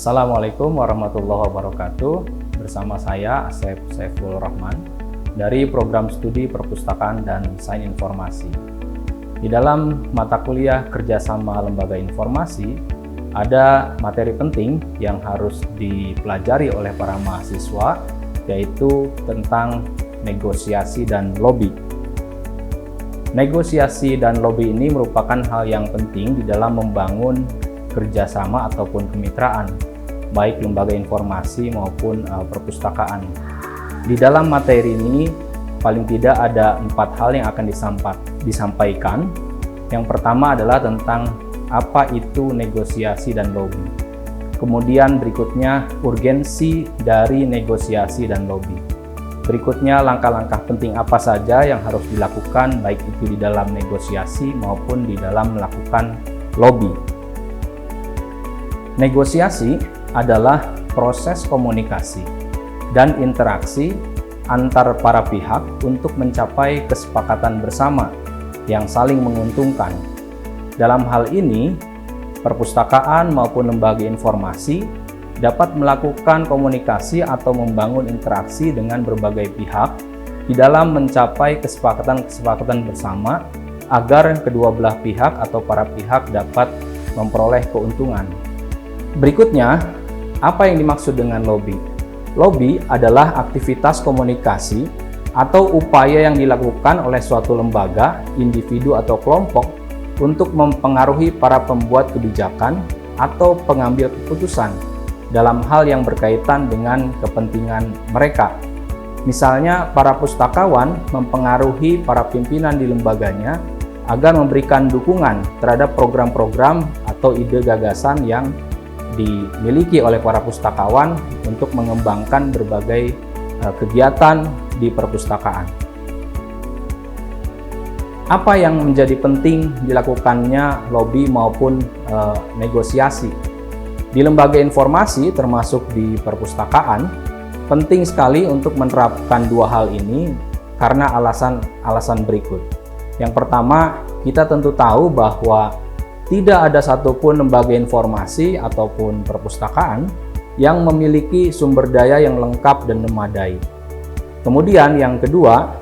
Assalamualaikum warahmatullahi wabarakatuh. Bersama saya Asep Saiful Rahman dari Program Studi Perpustakaan dan Sains Informasi. Di dalam mata kuliah Kerjasama Lembaga Informasi, ada materi penting yang harus dipelajari oleh para mahasiswa, yaitu tentang negosiasi dan lobby. Negosiasi dan lobby ini merupakan hal yang penting di dalam membangun kerjasama ataupun kemitraan, baik lembaga informasi maupun perpustakaan. Di dalam materi ini, paling tidak ada 4 hal yang akan disampaikan. Yang pertama adalah tentang apa itu negosiasi dan lobby. Kemudian berikutnya, urgensi dari negosiasi dan lobby. Berikutnya, langkah-langkah penting apa saja yang harus dilakukan, baik itu di dalam negosiasi maupun di dalam melakukan lobby. Negosiasi adalah proses komunikasi dan interaksi antar para pihak untuk mencapai kesepakatan bersama yang saling menguntungkan. Dalam hal ini, perpustakaan maupun lembaga informasi dapat melakukan komunikasi atau membangun interaksi dengan berbagai pihak di dalam mencapai kesepakatan-kesepakatan bersama agar kedua belah pihak atau para pihak dapat memperoleh keuntungan. Berikutnya, apa yang dimaksud dengan lobby? Lobby adalah aktivitas komunikasi atau upaya yang dilakukan oleh suatu lembaga, individu atau kelompok untuk mempengaruhi para pembuat kebijakan atau pengambil keputusan dalam hal yang berkaitan dengan kepentingan mereka. Misalnya, para pustakawan mempengaruhi para pimpinan di lembaganya agar memberikan dukungan terhadap program-program atau ide gagasan yang dimiliki oleh para pustakawan untuk mengembangkan berbagai kegiatan di perpustakaan. Apa yang menjadi penting dilakukannya lobby maupun negosiasi? Di lembaga informasi termasuk di perpustakaan, penting sekali untuk menerapkan 2 hal ini karena alasan berikut. Yang pertama, kita tentu tahu bahwa tidak ada satupun lembaga informasi ataupun perpustakaan yang memiliki sumber daya yang lengkap dan memadai. Kemudian yang kedua,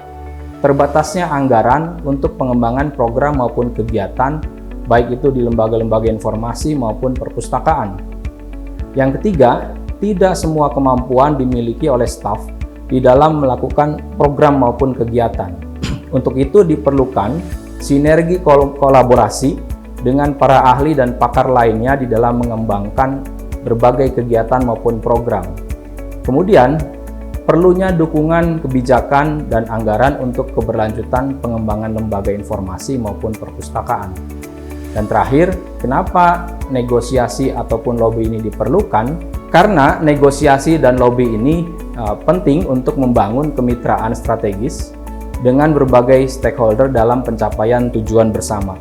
terbatasnya anggaran untuk pengembangan program maupun kegiatan, baik itu di lembaga-lembaga informasi maupun perpustakaan. Yang ketiga, tidak semua kemampuan dimiliki oleh staf di dalam melakukan program maupun kegiatan. Untuk itu diperlukan sinergi kolaborasi dengan para ahli dan pakar lainnya di dalam mengembangkan berbagai kegiatan maupun program. Kemudian, perlunya dukungan kebijakan dan anggaran untuk keberlanjutan pengembangan lembaga informasi maupun perpustakaan. Dan terakhir, kenapa negosiasi ataupun lobby ini diperlukan? Karena negosiasi dan lobby ini penting untuk membangun kemitraan strategis dengan berbagai stakeholder dalam pencapaian tujuan bersama.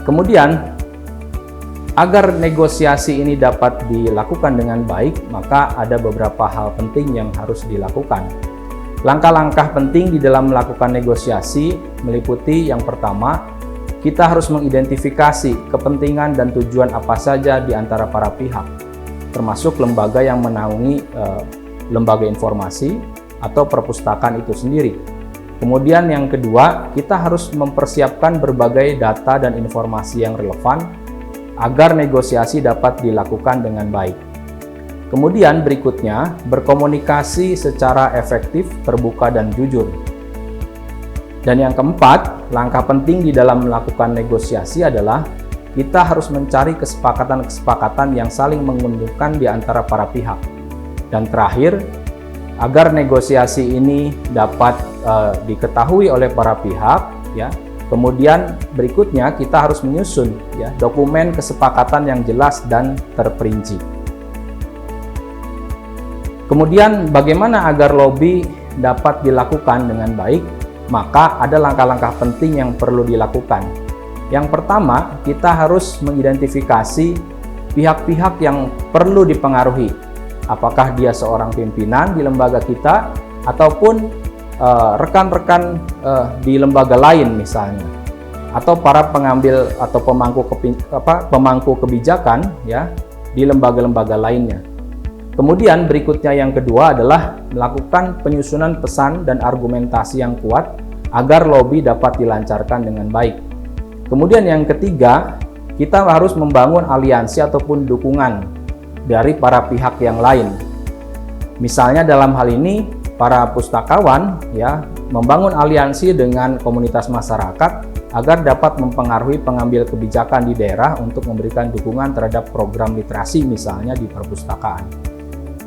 Kemudian, agar negosiasi ini dapat dilakukan dengan baik, maka ada beberapa hal penting yang harus dilakukan. Langkah-langkah penting di dalam melakukan negosiasi meliputi yang pertama, kita harus mengidentifikasi kepentingan dan tujuan apa saja di antara para pihak, termasuk lembaga yang menaungi lembaga informasi atau perpustakaan itu sendiri. Kemudian yang kedua, kita harus mempersiapkan berbagai data dan informasi yang relevan agar negosiasi dapat dilakukan dengan baik. Kemudian berikutnya, berkomunikasi secara efektif, terbuka, dan jujur. Dan yang keempat, langkah penting di dalam melakukan negosiasi adalah kita harus mencari kesepakatan-kesepakatan yang saling menguntungkan di antara para pihak. Dan terakhir, agar negosiasi ini dapat diketahui oleh para pihak, ya. Kemudian berikutnya kita harus menyusun dokumen kesepakatan yang jelas dan terperinci. Kemudian bagaimana agar lobby dapat dilakukan dengan baik? Maka ada langkah-langkah penting yang perlu dilakukan. Yang pertama, kita harus mengidentifikasi pihak-pihak yang perlu dipengaruhi. Apakah dia seorang pimpinan di lembaga kita ataupun rekan-rekan di lembaga lain misalnya, atau para pengambil atau pemangku kebijakan, ya, di lembaga-lembaga lainnya. Kemudian berikutnya yang kedua adalah melakukan penyusunan pesan dan argumentasi yang kuat agar lobby dapat dilancarkan dengan baik. Kemudian yang ketiga, kita harus membangun aliansi ataupun dukungan dari para pihak yang lain. Misalnya dalam hal ini para pustakawan ya membangun aliansi dengan komunitas masyarakat agar dapat mempengaruhi pengambil kebijakan di daerah untuk memberikan dukungan terhadap program literasi misalnya di perpustakaan.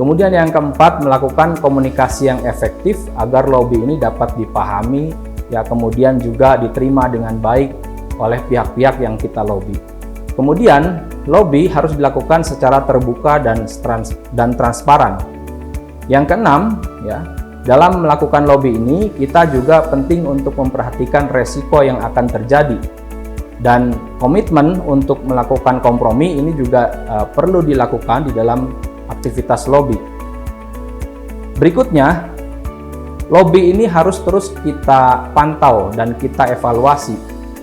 Kemudian yang keempat, melakukan komunikasi yang efektif agar lobby ini dapat dipahami ya kemudian juga diterima dengan baik oleh pihak-pihak yang kita lobby. Kemudian lobby harus dilakukan secara terbuka dan transparan. Yang keenam ya, dalam melakukan lobby ini kita juga penting untuk memperhatikan resiko yang akan terjadi. Dan komitmen untuk melakukan kompromi ini juga perlu dilakukan di dalam aktivitas lobby. Berikutnya, lobby ini harus terus kita pantau dan kita evaluasi.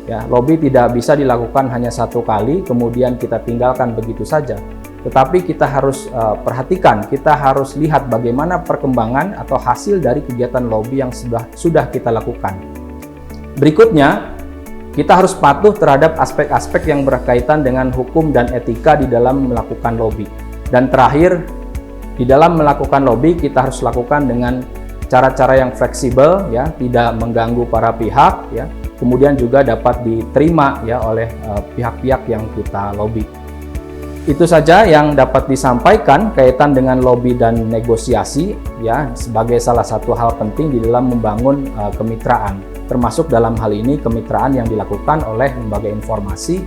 Ya, lobby tidak bisa dilakukan hanya satu kali kemudian kita tinggalkan begitu saja. Tetapi kita harus perhatikan, kita harus lihat bagaimana perkembangan atau hasil dari kegiatan lobby yang sudah kita lakukan. Berikutnya, kita harus patuh terhadap aspek-aspek yang berkaitan dengan hukum dan etika di dalam melakukan lobby. Dan terakhir, di dalam melakukan lobby kita harus lakukan dengan cara-cara yang fleksibel ya, tidak mengganggu para pihak ya, kemudian juga dapat diterima ya oleh pihak-pihak yang kita lobby. Itu saja yang dapat disampaikan kaitan dengan lobby dan negosiasi ya sebagai salah satu hal penting di dalam membangun kemitraan, termasuk dalam hal ini kemitraan yang dilakukan oleh lembaga informasi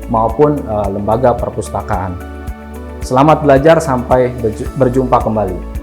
maupun lembaga perpustakaan. Selamat belajar, sampai berjumpa kembali.